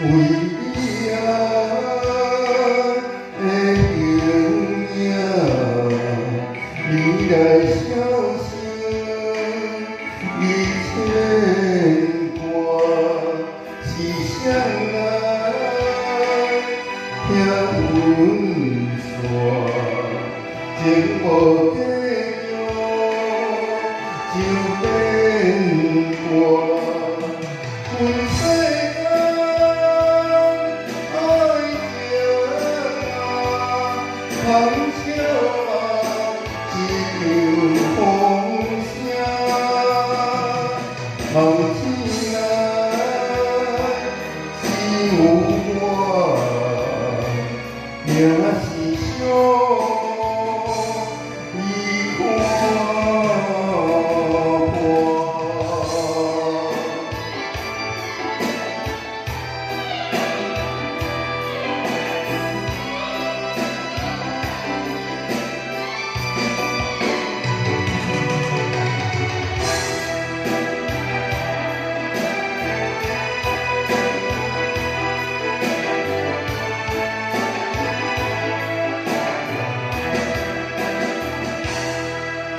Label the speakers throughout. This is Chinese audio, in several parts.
Speaker 1: 为你啊的形影，你来消失，你牵挂是谁来听阮说？情无计就变卦，阮世爱情啊，通笑啊，一场风声，梦醒来只有我，命是伤。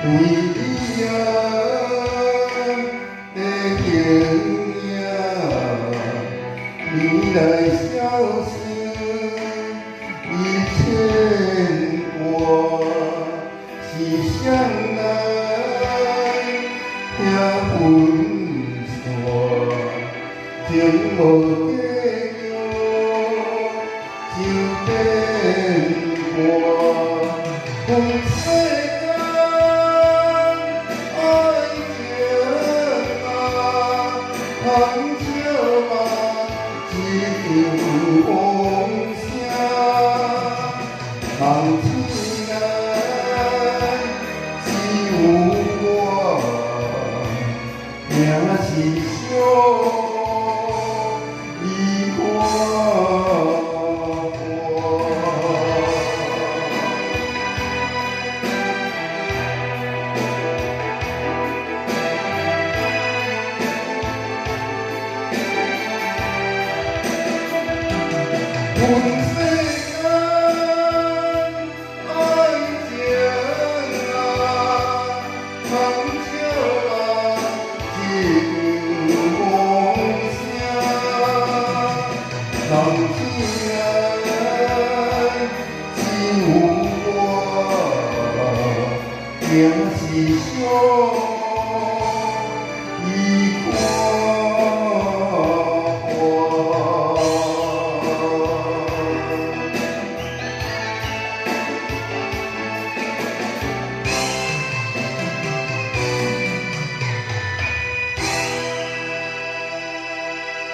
Speaker 1: 为你啊的形影，你来消失，你牵挂是谁来听阮说？情无计就变卦。通笑嘛，一场风声，梦醒来只有我，命是伤。阮世间爱情啊，通笑啊，一场风声，梦醒来只有我，命是伤。